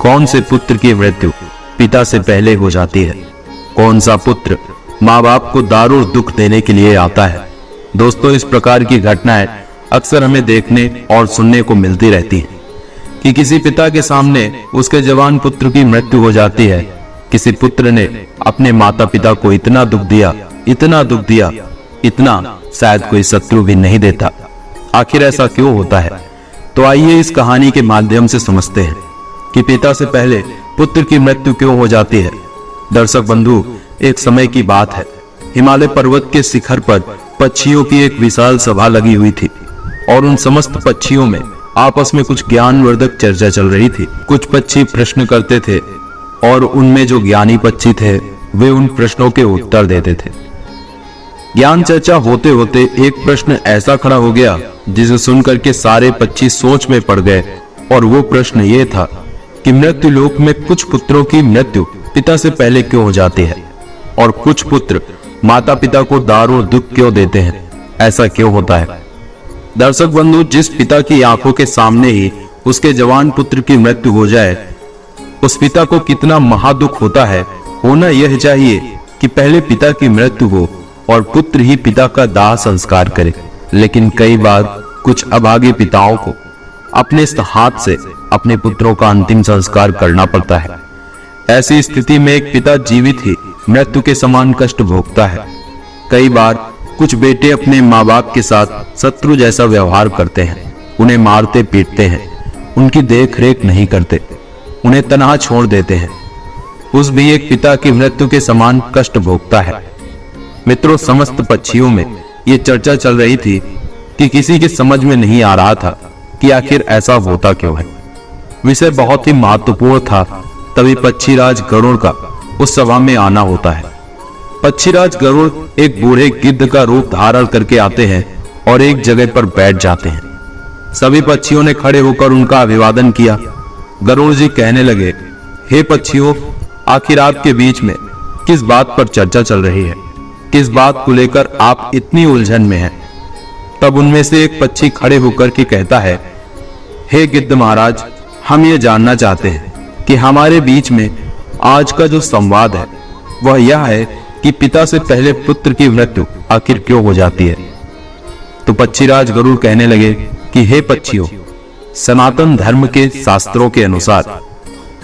कौन से पुत्र की मृत्यु पिता से पहले हो जाती है? कौन सा पुत्र माँ बाप को दारुण दुख देने के लिए आता है? दोस्तों, इस प्रकार की घटनाएं अक्सर हमें देखने और सुनने को मिलती रहती हैं कि किसी पिता के सामने उसके जवान पुत्र की मृत्यु हो जाती है। किसी पुत्र ने अपने माता पिता को इतना दुख दिया, इतना शायद कोई शत्रु भी नहीं देता। आखिर ऐसा क्यों होता है? तो आइए इस कहानी के माध्यम से समझते हैं कि पिता से पहले पुत्र की मृत्यु क्यों हो जाती है। दर्शक बंधु, एक समय की बात है, हिमालय पर्वत के शिखर पर पक्षियों की एक विशाल सभा लगी हुई थी और उन समस्त पक्षियों में आपस में कुछ ज्ञानवर्धक चर्चा चल रही थी। कुछ पक्षी प्रश्न करते थे और उनमें जो ज्ञानी पक्षी थे वे उन प्रश्नों के उत्तर देते थे। ज्ञान चर्चा होते होते एक प्रश्न ऐसा खड़ा हो गया जिसे सुनकर के सारे पक्षी सोच में पड़ गए, और वो प्रश्न ये था कि मृत्यु लोक में कुछ पुत्रों की मृत्यु पिता से पहले क्यों हो जाती है और कुछ पुत्र माता पिता को दारुण दुख क्यों देते हैं? ऐसा क्यों होता है? दर्शक बंधु, जिस पिता की आंखों के सामने ही उसके जवान पुत्र की मृत्यु हो जाए, उस पिता को कितना महादुख होता है। होना यह चाहिए कि पहले पिता की मृत्यु हो और पुत्र ही पिता का दाह संस्कार करे, लेकिन कई बार कुछ अभागे पिताओं को अपने हाथ से अपने पुत्रों का अंतिम संस्कार करना पड़ता है। ऐसी स्थिति में एक पिता जीवित ही मृत्यु के समान कष्ट भोगता है। कई बार कुछ बेटे अपने माँ बाप के साथ शत्रु जैसा व्यवहार करते हैं, उन्हें मारते पीटते हैं, उनकी देख रेख नहीं करते, उन्हें तनहा छोड़ देते हैं। उस भी एक पिता की मृत्यु के समान कष्ट भोगता है। मित्रों, समस्त पक्षियों में ये चर्चा चल रही थी कि किसी के समझ में नहीं आ रहा था कि आखिर ऐसा होता क्यों है। विषय बहुत ही महत्वपूर्ण था, तभी पक्षीराज गरुड़ का उस सभा में आना होता है। पक्षीराज गरुड़ एक बूढ़े गिद्ध का रूप धारण करके आते हैं और एक जगह पर बैठ जाते हैं। सभी पक्षियों ने खड़े होकर उनका अभिवादन किया। गरुड़ जी कहने लगे, हे पक्षियों, आखिर आपके बीच में किस बात पर चर्चा चल रही है? किस बात को लेकर आप इतनी उलझन में हैं? तब उनमें से एक पक्षी खड़े होकर के कहता है, हे गिद्ध महाराज, हम ये जानना चाहते हैं कि हमारे बीच में आज का जो संवाद है वह यह है कि पिता से पहले पुत्र की मृत्यु आखिर क्यों हो जाती है। तो पक्षीराज गरुड़ कहने लगे कि हे पक्षियों, सनातन धर्म के शास्त्रों के अनुसार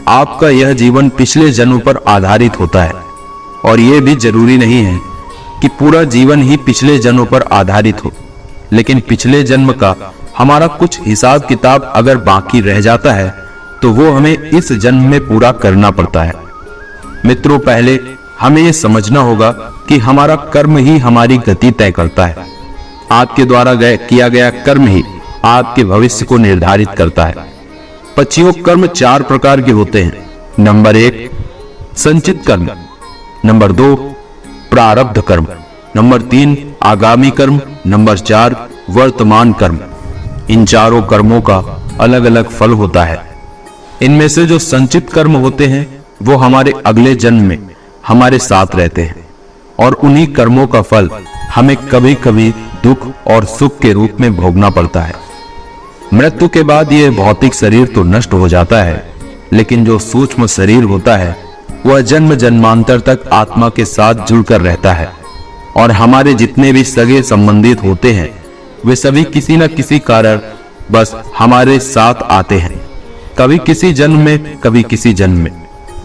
आपका यह जीवन पिछले जन्म पर आधारित होता है, और यह भी जरूरी नहीं है कि पूरा जीवन ही पिछले जन्म पर आधारित हो, लेकिन पिछले जन्म का हमारा कुछ हिसाब किताब अगर बाकी रह जाता है तो वो हमें इस जन्म में पूरा करना पड़ता है। मित्रों, पहले हमें यह समझना होगा कि हमारा कर्म ही हमारी गति तय करता है। आपके द्वारा किया गया कर्म ही आपके भविष्य को निर्धारित करता है। पक्षियों, कर्म 4 प्रकार के होते हैं। नंबर 1 संचित कर्म, नंबर 2 प्रारब्ध कर्म, नंबर 3 आगामी कर्म, नंबर 4 वर्तमान कर्म। इन चारों कर्मों का अलग अलग फल होता है। इनमें से जो संचित कर्म होते हैं वो हमारे अगले जन्म में हमारे साथ रहते हैं, और उन्हीं कर्मों का फल हमें कभी कभी दुख और सुख के रूप में भोगना पड़ता है। मृत्यु के बाद यह भौतिक शरीर तो नष्ट हो जाता है, लेकिन जो सूक्ष्म शरीर होता है वह जन्म जन्मांतर तक आत्मा के साथ जुड़कर रहता है, और हमारे जितने भी सगे संबंधित होते हैं वे सभी किसी न किसी कारण बस हमारे साथ आते हैं, कभी किसी जन्म में, कभी किसी जन्म में।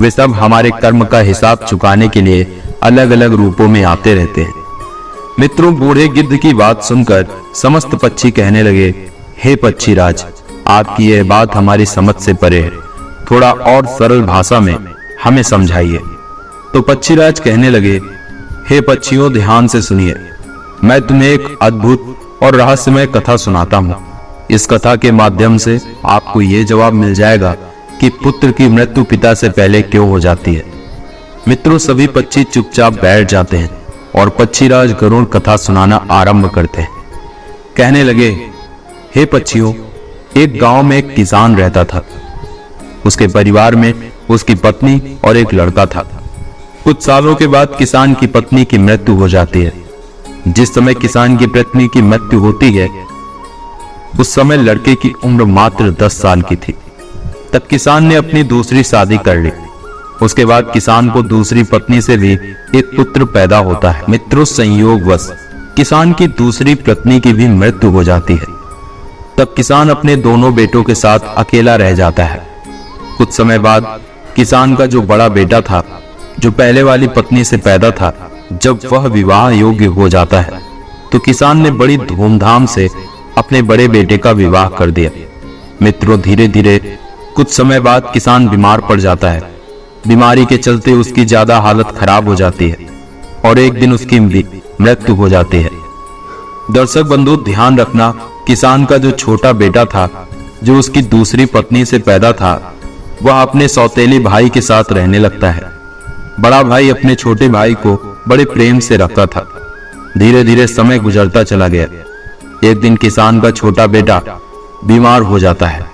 वे सब हमारे कर्म का हिसाब चुकाने के लिए अलग अलग रूपों में आते रहते हैं। मित्रों, बूढ़े गिद्ध की बात सुनकर समस्त पक्षी कहने लगे, हे पक्षीराज, आपकी यह बात हमारी समझ से परे है, थोड़ा और सरल भाषा में हमें समझाइए। तो पक्षीराज कहने लगे, हे पक्षियों, ध्यान से सुनिए, मैं तुम्हें एक अद्भुत और रहस्यमय कथा सुनाता हूँ। इस कथा के माध्यम से आपको ये जवाब मिल जाएगा कि पुत्र की मृत्यु पिता से पहले क्यों हो जाती है। मित्रों, सभी पक्षी चुपचाप बैठ जाते हैं और पक्षीराज गरुड़ कथा सुनाना आरंभ करते हैं। कहने लगे, हे पक्षियों, एक गांव में एक किसान रहता था। उसके परिवार में उसकी पत्नी और एक लड़का था। कुछ सालों के बाद किसान की पत्नी की मृत्यु हो जाती है। जिस समय किसान की पत्नी की मृत्यु होती है उस समय लड़के की उम्र मात्र 10 साल की थी। तब किसान ने अपनी दूसरी शादी कर ली। उसके बाद किसान को दूसरी पत्नी से भी एक पुत्र पैदा होता है। मित्रों, संयोगवश किसान की दूसरी पत्नी की भी मृत्यु हो जाती है। तब किसान अपने दोनों बेटों के साथ अकेला रह जाता है। कुछ समय बाद किसान का जो बड़ा बेटा था, जो पहले वाली पत्नी से पैदा था, जब वह विवाह योग्य हो जाता है तो किसान ने बड़ी धूमधाम से अपने बड़े बेटे का विवाह कर दिया। मित्रों, धीरे धीरे कुछ समय बाद किसान बीमार पड़ जाता है। बीमारी के चलते उसकी ज्यादा हालत खराब हो जाती है और एक दिन उसकी मृत्यु हो जाती है। दर्शक बंधु, ध्यान रखना, किसान का जो छोटा बेटा था, जो उसकी दूसरी पत्नी से पैदा था, वह अपने सौतेली भाई के साथ रहने लगता है। बड़ा भाई अपने छोटे भाई को बड़े प्रेम से रखता था। धीरे धीरे समय गुजरता चला गया। एक दिन किसान का छोटा बेटा बीमार हो जाता है।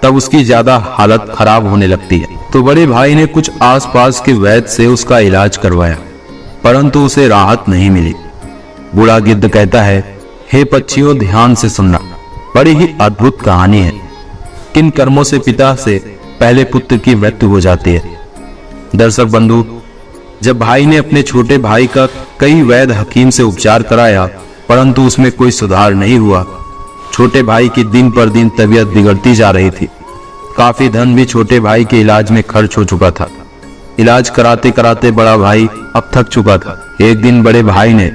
तब उसकी ज्यादा हालत खराब होने लगती है तो बड़े भाई ने कुछ आसपास के वैद्य से उसका इलाज करवाया, परंतु उसे राहत नहीं मिली। बूढ़ा गिद्ध कहता है, हे पक्षियों, ध्यान से सुनना, बड़ी ही अद्भुत कहानी है। किन कर्मों से पिता से पहले पुत्र की मृत्यु हो जाती है। दर्शक बंधु, जब भाई ने अपने छोटे भाई का कई वैद्य हकीम से उपचार कराया, परंतु उसमें कोई सुधार नहीं हुआ। छोटे भाई की दिन पर दिन तबीयत बिगड़ती जा रही थी। काफी धन भी छोटे भाई के इलाज में खर्च हो चुका था। इलाज कराते कराते बड़ा भाई अब थक चुका था। एक दिन बड़े भाई ने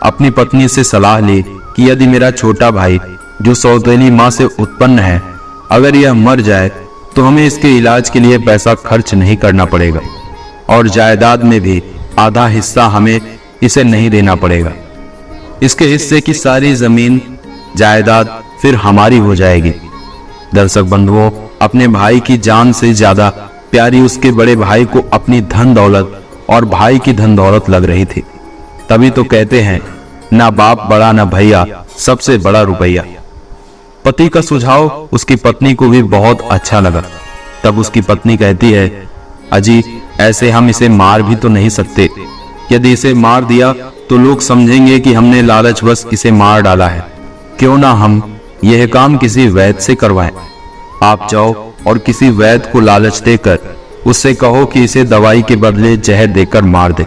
अपनी पत्नी से सलाह ली कि यदि मेरा छोटा भाई, जो सौतेली मां से उत्पन्न है, अगर यह मर जाए तो हमें इसके इलाज के लिए पैसा खर्च नहीं करना पड़ेगा और जायदाद में भी आधा हिस्सा हमें इसे नहीं देना पड़ेगा। इसके हिस्से की सारी जमीन जायदाद फिर हमारी हो जाएगी। दर्शक बंधुओं, अपने भाई की जान से ज्यादा प्यारी उसके बड़े भाई को अपनी धन दौलत और भाई की धन दौलत लग रही थी। तभी तो कहते हैं, ना बाप बड़ा ना भैया, सबसे बड़ा रुपया। पति का सुझाव उसकी पत्नी को भी बहुत अच्छा लगा। तब उसकी पत्नी कहती है, अजी, ऐसे हम इसे मार भी तो नहीं सकते। यदि इसे मार दिया तो लोग समझेंगे कि हमने लालचवश इसे मार डाला है। क्यों ना हम यह काम किसी वैद्य से करवाएं। आप जाओ और किसी वैद्य को लालच देकर उससे कहो कि इसे दवाई के बदले जहर देकर मार दे।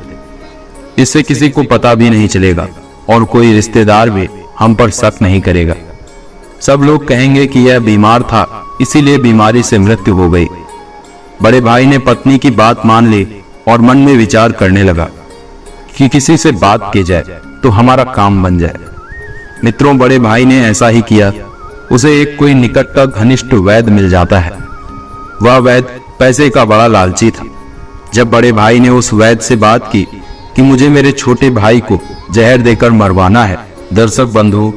इससे किसी को पता भी नहीं चलेगा और कोई रिश्तेदार भी हम पर शक नहीं करेगा। सब लोग कहेंगे कि यह बीमार था, इसीलिए बीमारी से मृत्यु हो गई। बड़े भाई ने पत्नी की बात मान ली और मन में विचार करने लगा कि किसी से बात की जाए तो हमारा काम बन जाए। मित्रों, बड़े भाई ने ऐसा ही किया। उसे एक कोई निकट का घनिष्ठ वैद्य मिल जाता है। वह वैद्य पैसे का बड़ा लालची था। जब बड़े भाई ने उस वैद्य से बात की कि मुझे मेरे छोटे भाई को जहर देकर मरवाना है, दर्शक बंधु,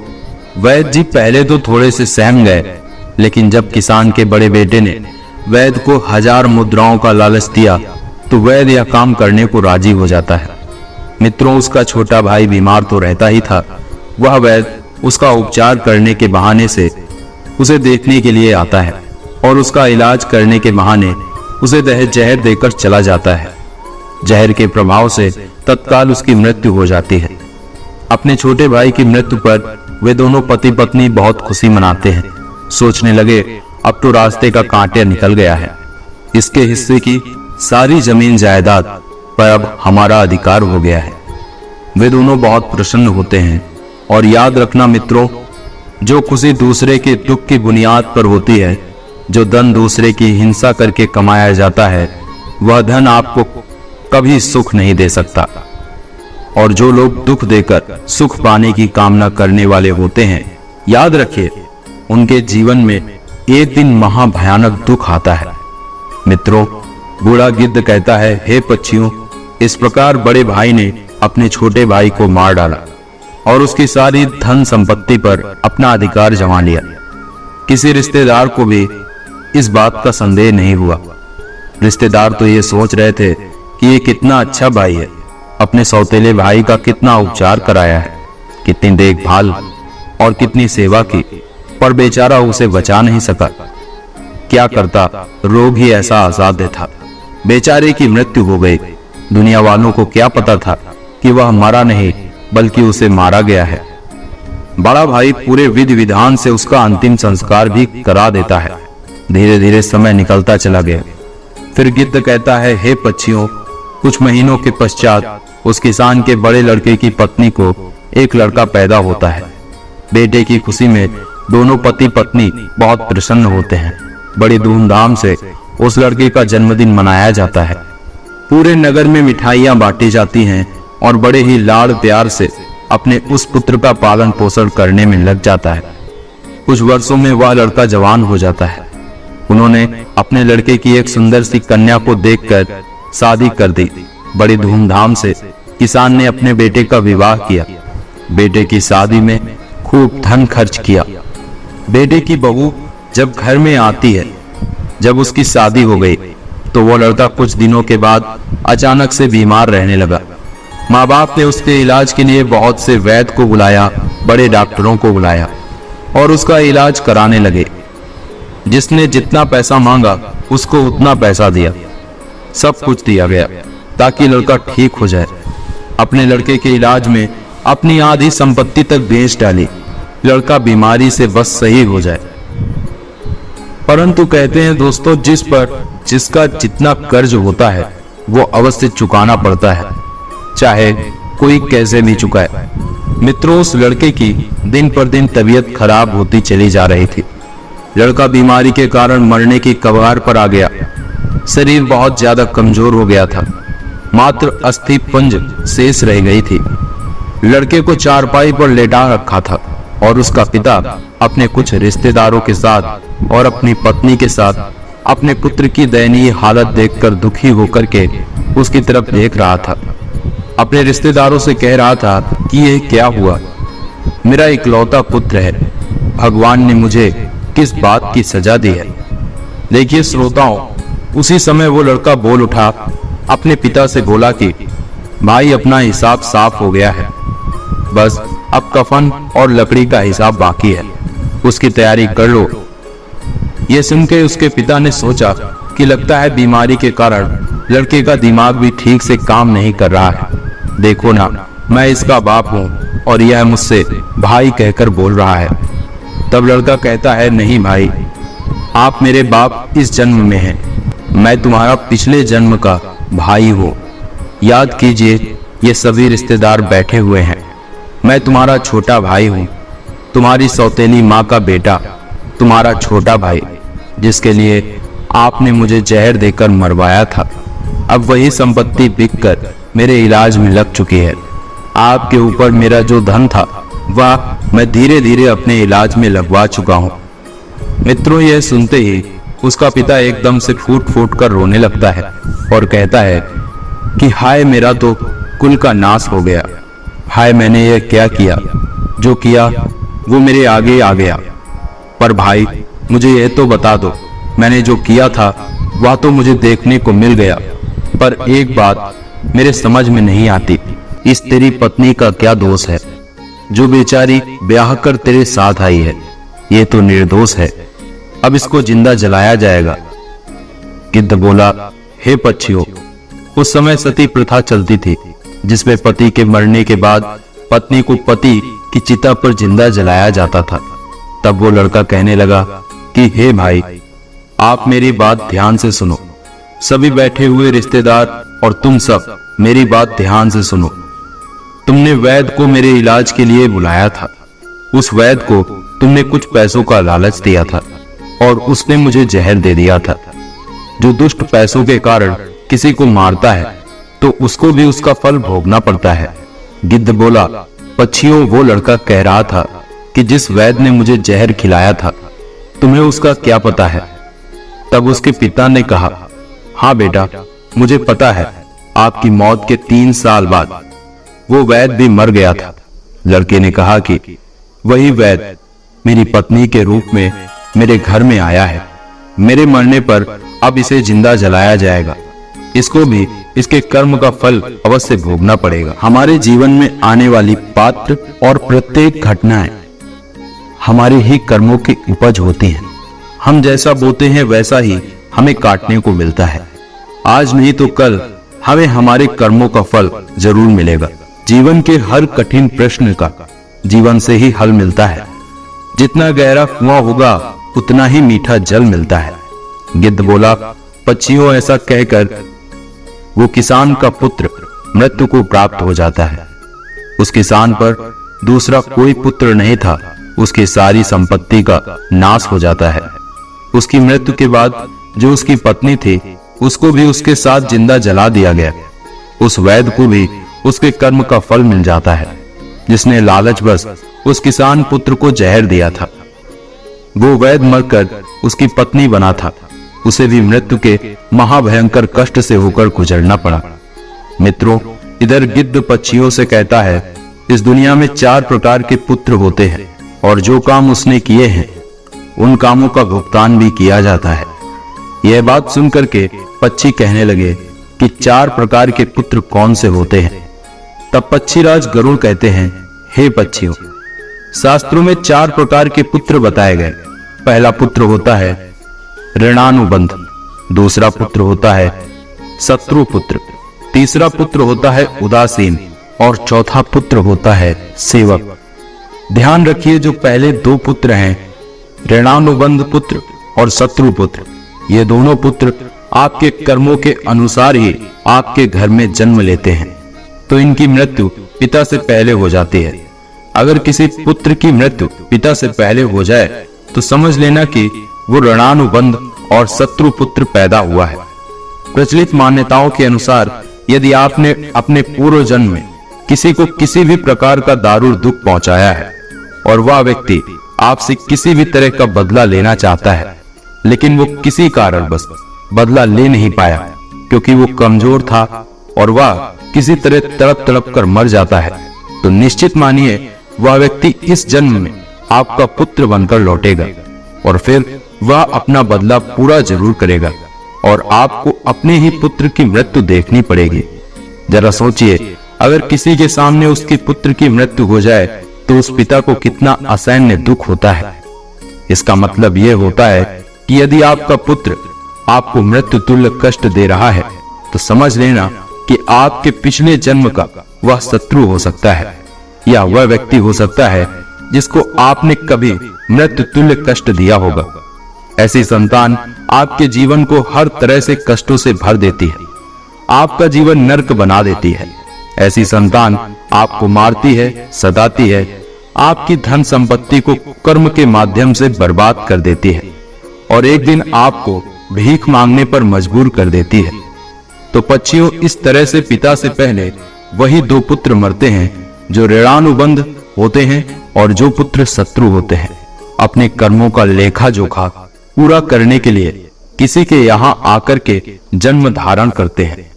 वैद्य जी पहले तो थोड़े से सहम गए, लेकिन जब किसान के बड़े बेटे ने वैद्य को 1000 मुद्राओं का लालच दिया तो वैद्य यह काम करने को राजी हो जाता है। मित्रों, उसका छोटा भाई बीमार तो रहता ही था, वह वैद्य उसका उपचार करने के बहाने से उसे देखने के लिए आता है और उसका इलाज करने के बहाने उसे जहर देकर चला जाता है। जहर के प्रभाव से तत्काल उसकी मृत्यु हो जाती है। अपने छोटे भाई की मृत्यु पर वे दोनों पति पत्नी बहुत खुशी मनाते हैं। सोचने लगे, अब तो रास्ते का कांटे निकल गया है। इसके हिस्से की सारी जमीन जायदाद पर अब हमारा अधिकार हो गया है। वे दोनों बहुत प्रसन्न होते हैं। और याद रखना मित्रों, जो खुशी दूसरे के दुख की बुनियाद पर होती है, जो धन दूसरे की हिंसा करके कमाया जाता है, वह धन आपको कभी सुख नहीं दे सकता। और जो लोग दुख देकर सुख पाने की कामना करने वाले होते हैं, याद रखिए, उनके जीवन में एक दिन महाभयानक दुख आता है। मित्रों, बूढ़ा गिद्ध कहता है, हे पक्षियों, इस प्रकार बड़े भाई ने अपने छोटे भाई को मार डाला और उसकी सारी धन संपत्ति पर अपना अधिकार जमा लिया। किसी रिश्तेदार को भी इस बात का संदेह नहीं हुआ। रिश्तेदार तो ये सोच रहे थे कि ये कितना अच्छा भाई है, अपने सौतेले भाई का कितना उपचार कराया है, कितनी देखभाल और कितनी सेवा की, पर बेचारा उसे बचा नहीं सका। क्या करता, रोग ही ऐसा असाध्य था। बेचारे की मृत्यु हो गई। दुनिया वालों को क्या पता था कि वह मरा नहीं बल्कि उसे मारा गया है। बड़ा भाई पूरे विधि विधान से उसका अंतिम संस्कार भी करा देता है। धीरे धीरे समय निकलता चला गया। फिर गिद्ध कहता है, हे पक्षियों, कुछ महीनों के पश्चात उस किसान के बड़े लड़के की पत्नी को एक लड़का पैदा होता है। बेटे की खुशी में दोनों पति पत्नी बहुत प्रसन्न होते हैं। बड़ी धूमधाम से उस लड़के का जन्मदिन मनाया जाता है। पूरे नगर में मिठाइयां बांटी जाती हैं और बड़े ही लाड़ प्यार से अपने उस पुत्र का पालन पोषण करने में लग जाता है। कुछ वर्षों में वह लड़का जवान हो जाता है। उन्होंने अपने लड़के की एक सुंदर सी कन्या को देखकर शादी कर दी। बड़ी धूमधाम से किसान ने अपने बेटे का विवाह किया। बेटे की शादी में खूब धन खर्च किया। बेटे की बहू जब घर में आती है, जब उसकी शादी हो गई, तो वो लड़का कुछ दिनों के बाद अचानक से बीमार रहने लगा। माँ बाप ने उसके इलाज के लिए बहुत से वैद्य को बुलाया, बड़े डॉक्टरों को बुलाया और उसका इलाज कराने लगे। जिसने जितना पैसा मांगा उसको उतना पैसा दिया। सब कुछ दिया गया ताकि लड़का ठीक हो जाए। अपने लड़के के इलाज में अपनी आधी संपत्ति तक बेच डाली, लड़का बीमारी से बस सही हो जाए। परंतु कहते हैं दोस्तों, जिस पर जिसका जितना कर्ज होता है वो अवश्य चुकाना पड़ता है, चाहे कोई कैसे भी चुकाए। मित्रों, उस लड़के की दिन पर दिन तबीयत खराब होती चली जा रही थी। लड़का बीमारी के कारण मरने की कगार पर आ गया। शरीर बहुत ज्यादा कमजोर हो गया था। मात्र अस्थि पुंज शेष रह गई थी। लड़के को चारपाई पर लेटा रखा था और उसका पिता अपने कुछ रिश्तेदारों के साथ और अपनी पत्नी के साथ अपने पुत्र की दयनीय हालत देखकर दुखी होकर के उसकी तरफ देख रहा था। अपने रिश्तेदारों से कह रहा था कि यह क्या हुआ, मेरा इकलौता पुत्र है, भगवान ने मुझे किस बात की सजा दी है। देखिए श्रोताओं, उसी समय वो लड़का बोल उठा, अपने पिता से बोला कि भाई, अपना हिसाब साफ हो गया है, बस अब कफन और लकड़ी का हिसाब बाकी है, उसकी तैयारी कर लो। ये सुनकर उसके पिता ने सोचा कि लगता है बीमारी के कारण लड़के का दिमाग भी ठीक से काम नहीं कर रहा है। देखो ना, मैं इसका बाप हूँ और यह मुझसे भाई कहकर बोल रहा है। तब लड़का कहता है, नहीं भाई, आप मेरे बाप इस जन्म में हैं, मैं तुम्हारा पिछले जन्म का भाई हूँ। याद कीजिए, ये सभी रिश्तेदार बैठे हुए हैं। मैं तुम्हारा छोटा भाई हूँ, तुम्हारी सौतेली माँ का बेटा, तुम्हारा छोटा भाई, जिसके लिए आपने मुझे जहर देकर मरवाया था। अब वही संपत्ति बिककर मेरे इलाज में लग चुकी है। आपके ऊपर मेरा जो धन था वह मैं धीरे धीरे अपने इलाज में लगवा चुका हूँ। मित्रों, यह सुनते ही उसका पिता एकदम से फूट फूट कर रोने लगता है और कहता है कि हाय, मेरा तो कुल का नाश हो गया। हाय, मैंने यह क्या किया, जो किया वो मेरे आगे आ गया। पर भाई, मुझे यह तो बता दो, मैंने जो किया था वह तो मुझे देखने को मिल गया, पर एक बात मेरे समझ में नहीं आती, इस तेरी पत्नी का क्या दोष है जो बेचारी ब्याह कर तेरे साथ आई है? ये तो निर्दोष है, अब इसको जिंदा जलाया जाएगा। गिद्ध बोला, हे पक्षियों, उस समय सती प्रथा चलती थी, जिसमें पति के मरने के बाद पत्नी को पति की चिता पर जिंदा जलाया जाता था। तब वो लड़का कहने लगा कि हे भाई, आप मेरी बात ध्यान से सुनो। सभी बैठे हुए रिश्तेदार और तुम सब मेरी बात ध्यान से सुनो। तुमने वैद्य को मेरे इलाज के लिए बुलाया था। उस वैद्य को तुमने कुछ पैसों का लालच दिया था और उसने मुझे जहर दे दिया था। जो दुष्ट पैसों के कारण किसी को मारता है तो उसको भी उसका फल भोगना पड़ता है। गिद्ध बोला, पक्षियों, वो लड़का कह रहा था कि जिस वैद्य ने मुझे जहर खिलाया था, तुम्हें उसका क्या पता है? तब उसके पिता ने कहा, हाँ बेटा, मुझे पता है, आपकी मौत के 3 साल बाद वो वैद्य भी मर गया था। लड़के ने कहा कि वही वैद्य मेरी पत्नी के रूप में मेरे घर में आया है। मेरे मरने पर अब इसे जिंदा जलाया जाएगा। इसको भी इसके कर्म का फल अवश्य भोगना पड़ेगा। हमारे जीवन में आने वाली पात्र और प्रत्येक घटनाएं हमारे ही कर्मों की उपज होती हैं। हम जैसा बोते हैं वैसा ही हमें काटने को मिलता है। आज नहीं तो कल हमें हमारे कर्मों का फल जरूर मिलेगा। जीवन के हर कठिन प्रश्न का जीवन से ही हल मिलता है। जितना गहरा कुआं होगा उतना ही मीठा जल मिलता है। गिद्ध बोला, पक्षियों, ऐसा कहकर वो किसान का पुत्र मृत्यु को प्राप्त हो जाता है। उस किसान पर दूसरा कोई पुत्र नहीं था, उसकी सारी संपत्ति का नाश हो जाता है। उसकी मृत्यु के बाद जो उसकी पत्नी थी उसको भी उसके साथ जिंदा जला दिया गया। उस वैद्य को भी उसके कर्म का फल मिल जाता है, जिसने लालचवश उस किसान पुत्र को जहर दिया था। वो वैद्य मरकर उसकी पत्नी बना था, उसे भी मृत्यु के महाभयंकर कष्ट से होकर गुजरना पड़ा। मित्रों, इधर गिद्ध पक्षियों से कहता है, इस दुनिया में 4 प्रकार के पुत्र होते हैं और जो काम उसने किए हैं उन कामों का भुगतान भी किया जाता है। यह बात सुनकर के पक्षी कहने लगे कि 4 प्रकार के पुत्र कौन से होते हैं। तब पक्षीराज गरुड़ कहते हैं, हे पक्षियों, शास्त्रों में 4 प्रकार के पुत्र बताए गए। पहला पुत्र होता है ऋणानुबंध, दूसरा पुत्र होता है शत्रु पुत्र, तीसरा पुत्र होता है उदासीन और चौथा पुत्र होता है सेवक। ध्यान रखिए, जो पहले 2 पुत्र हैं, ऋणानुबंध पुत्र और शत्रु पुत्र, ये दोनों पुत्र आपके कर्मों के अनुसार ही आपके घर में जन्म लेते हैं, तो इनकी मृत्यु पिता से पहले हो जाती है। अगर किसी पुत्र की मृत्यु पिता से पहले हो जाए तो समझ लेना कि वो ऋणानुबंध और शत्रु पुत्र पैदा हुआ है। प्रचलित मान्यताओं के अनुसार यदि आपने अपने पूर्व जन्म में किसी को किसी भी प्रकार का दारुण दुख पहुंचाया है और वह व्यक्ति आपसे किसी भी तरह का बदला लेना चाहता है, लेकिन वो किसी कारणवश बदला ले नहीं पाया क्योंकि वो कमजोर था और वह किसी तरह तड़प तड़प कर मर जाता है, तो निश्चित मानिए वह व्यक्ति इस जन्म में आपका पुत्र बनकर लौटेगा और फिर वह अपना बदला पूरा जरूर करेगा और आपको अपने ही पुत्र की मृत्यु देखनी पड़ेगी। जरा सोचिए, अगर किसी के सामने उसके पुत्र की मृत्यु हो जाए तो उस पिता को कितना असहनीय दुख होता है। इसका मतलब यह होता है कि यदि आपका पुत्र आपको मृत्यु तुल्य कष्ट दे रहा है तो समझ लेना कि आपके पिछले जन्म का वह शत्रु हो सकता है या वह व्यक्ति हो सकता है जिसको आपने कभी मृत्यु तुल्य कष्ट दिया होगा। ऐसी संतान आपके जीवन को हर तरह से कष्टों से भर देती है, आपका जीवन नर्क बना देती है। ऐसी संतान आपको मारती है, सताती है, आपकी धन संपत्ति को कर्म के माध्यम से बर्बाद कर देती है और एक दिन आपको भीख मांगने पर मजबूर कर देती है। तो पक्षियों, इस तरह से पिता से पहले वही 2 पुत्र मरते हैं जो ऋणानुबंध होते हैं और जो पुत्र शत्रु होते हैं। अपने कर्मों का लेखा जोखा पूरा करने के लिए किसी के यहाँ आकर के जन्म धारण करते हैं।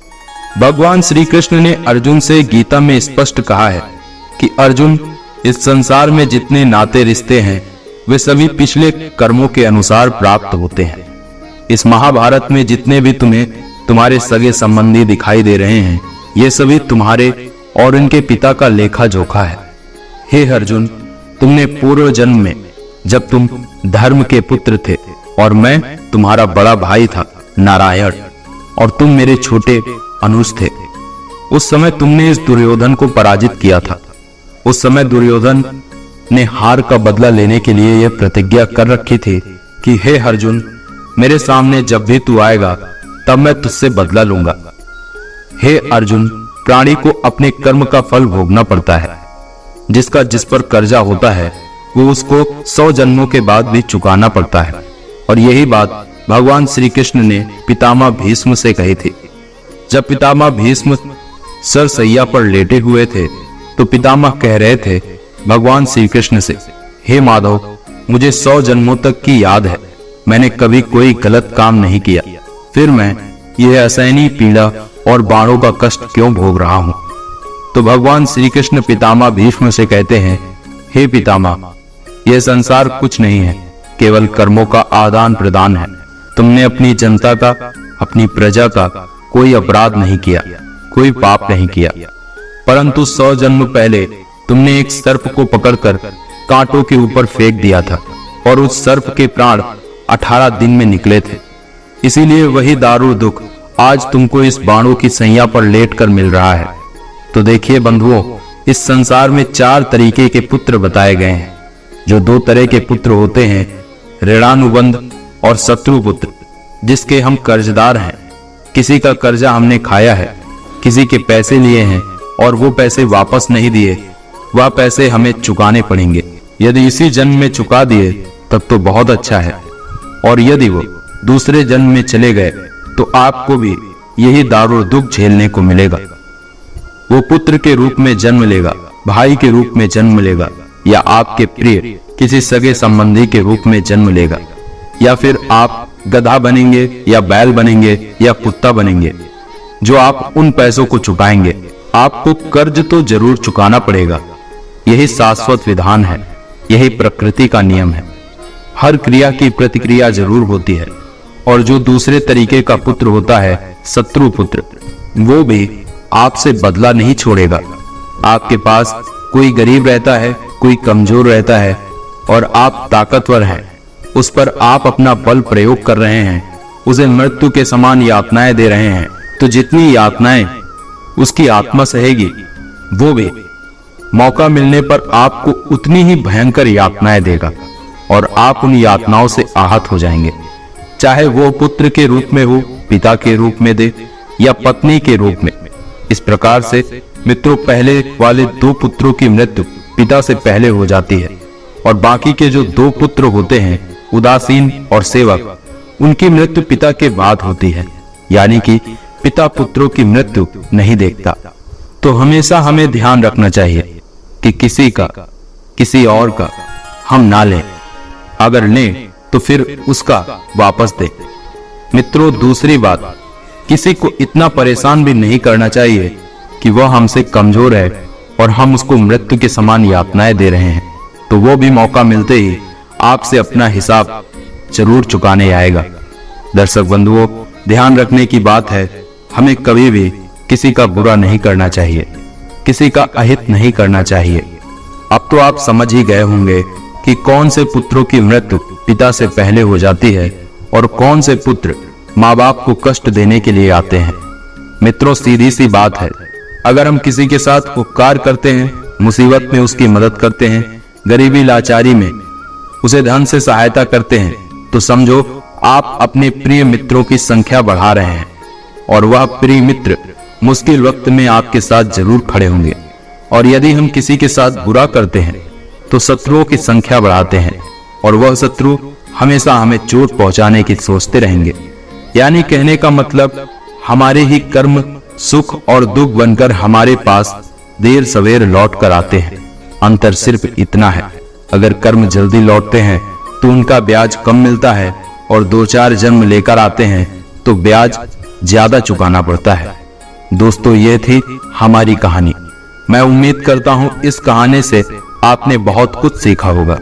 भगवान श्री कृष्ण ने अर्जुन से गीता में स्पष्ट कहा है कि अर्जुन, इस संसार में जितने नाते रिश्ते हैं वे सभी पिछले कर्मों के अनुसार प्राप्त होते हैं। इस महाभारत में जितने भी तुम्हें तुम्हारे सगे संबंधी दिखाई दे रहे हैं, ये सभी तुम्हारे और इनके पिता का लेखा जोखा है। हे अर्जुन, तुमने पूर्व जन्म में जब तुम धर्म के पुत्र थे और मैं तुम्हारा बड़ा भाई था नारायण और तुम मेरे छोटे अनुज थे, उस समय तुमने इस दुर्योधन को पराजित किया था। उस समय दुर्योधन ने हार का बदला लेने के लिए यह प्रतिज्ञा कर रखी थी कि हे अर्जुन, मेरे सामने जब भी तू आएगा तब मैं तुझसे बदला लूंगा। हे अर्जुन, प्राणी को अपने कर्म का फल भोगना पड़ता है। जिसका जिस पर कर्जा होता है वो उसको 100 जन्मों के बाद भी चुकाना पड़ता है। और यही बात भगवान श्री कृष्ण ने पितामह भीष्म से कही थी। जब पितामह भीष्म सरसैया पर लेटे हुए थे तो पितामह कह रहे थे भगवान श्री कृष्ण से, हे माधव, मुझे 100 जन्मों तक की याद है, मैंने कभी कोई गलत काम नहीं किया, फिर मैं यह असहनीय पीड़ा और बाणों का कष्ट क्यों भोग रहा हूं। तो भगवान श्री कृष्ण पितामह भीष्म से कहते हैं, हे पितामह, यह संसार कुछ नहीं है, केवल कर्मों का आदान प्रदान है। तुमने अपनी जनता का, अपनी प्रजा का कोई अपराध नहीं किया, कोई पाप नहीं किया, परंतु 100 जन्म पहले तुमने एक सर्प को पकड़कर कांटों के ऊपर फेंक दिया था और उस सर्प के प्राण 18 दिन में निकले थे। इसीलिए वही दारुण दुख आज तुमको इस बाणों की सैया पर लेटकर मिल रहा है। तो देखिए बंधुओं, इस संसार में 4 तरीके के पुत्र बताए गए हैं। जो 2 तरह के पुत्र होते हैं, ऋणानुबंध और शत्रु पुत्र। जिसके हम कर्जदार हैं। किसी का कर्जा हमने खाया है, किसी के पैसे लिए हैं और वो पैसे वापस नहीं दिए, वह पैसे हमें चुकाने पड़ेंगे। यदि इसी जन्म में चुका दिए तब तो बहुत अच्छा है, और यदि वो दूसरे जन्म में चले गए तो आपको भी यही दारुण दुख झेलने को मिलेगा। वो पुत्र के रूप में जन्म लेगा, भाई के रूप में जन्म लेगा, या आपके प्रिय किसी सगे संबंधी के रूप में जन्म लेगा, या फिर आप गधा बनेंगे या बैल बनेंगे या कुत्ता बनेंगे। जो आप उन पैसों को चुकाएंगे, आपको कर्ज तो जरूर चुकाना पड़ेगा। यही शाश्वत विधान है, यही प्रकृति का नियम है। हर क्रिया की प्रतिक्रिया जरूर होती है, और जो दूसरे तरीके का पुत्र होता है, शत्रु पुत्र, वो भी आपसे बदला नहीं छोड़ेगा। आपके पास कोई गरीब रहता है, कोई कमजोर रहता है, और आप ताकतवर हैं, उस पर आप अपना बल प्रयोग कर रहे हैं, उसे मृत्यु के समान यातनाएं दे रहे हैं, तो जितनी यातनाएं उसकी आत्मा सहेगी, वो भी मौका मिलने पर आपको उतनी ही भयंकर यातनाएं देगा, और आप उन यातनाओं से आहत हो जाएंगे। चाहे वो पुत्र के रूप में हो, पिता के रूप में दे, या पत्नी के रूप में। इस प्रकार से मित्रों, पहले वाले 2 पुत्रों की मृत्यु पिता से पहले हो जाती है, और बाकी के जो 2 पुत्र होते हैं, उदासीन और सेवक, उनकी मृत्यु पिता के बाद होती है। यानी कि पिता पुत्रों की मृत्यु नहीं देखता। तो हमेशा हमें ध्यान रखना चाहिए कि किसी का, किसी और का हम ना लें, अगर लें तो फिर उसका वापस दें। मित्रों, दूसरी बात, किसी को इतना परेशान भी नहीं करना चाहिए कि वह हमसे कमजोर है और हम उसको मृत्यु के समान यातनाएं दे रहे हैं, तो वो भी मौका मिलते ही आपसे अपना हिसाब जरूर चुकाने आएगा। दर्शक बंधुओं, ध्यान रखने की बात है, हमें कभी भी किसी का बुरा नहीं करना चाहिए, किसी का अहित नहीं करना चाहिए। अब तो आप समझ ही गए होंगे कि कौन से पुत्रों की मृत्यु पिता से पहले हो जाती है और कौन से पुत्र माँ बाप को कष्ट देने के लिए आते हैं। मित्रों, सीधी सी बात है, अगर हम किसी के साथ उपकार करते हैं, मुसीबत में उसकी मदद करते हैं, गरीबी लाचारी में उसे धन से सहायता करते हैं, तो समझो आप अपने प्रिय मित्रों की संख्या बढ़ा रहे हैं, और वह प्रिय मित्र मुश्किल वक्त में आपके साथ जरूर खड़े होंगे। और यदि हम किसी के साथ बुरा करते हैं तो शत्रुओं की संख्या बढ़ाते हैं, और वह शत्रु हमेशा हमें चोट पहुंचाने की सोचते रहेंगे। यानी कहने का मतलब, हमारे ही कर्म सुख और दुख बनकर हमारे पास देर सवेर लौट कर आते हैं। अंतर सिर्फ इतना है, अगर कर्म जल्दी लौटते हैं तो उनका ब्याज कम मिलता है, और 2-4 जन्म लेकर आते हैं तो ब्याज ज्यादा चुकाना पड़ता है। दोस्तों, ये थी हमारी कहानी। मैं उम्मीद करता हूं इस कहानी से आपने बहुत कुछ सीखा होगा।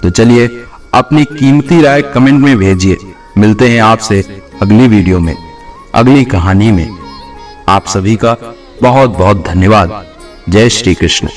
तो चलिए, अपनी कीमती राय कमेंट में भेजिए। मिलते हैं आपसे अगली वीडियो में, अगली कहानी में। आप सभी का बहुत बहुत धन्यवाद। जय श्री कृष्ण।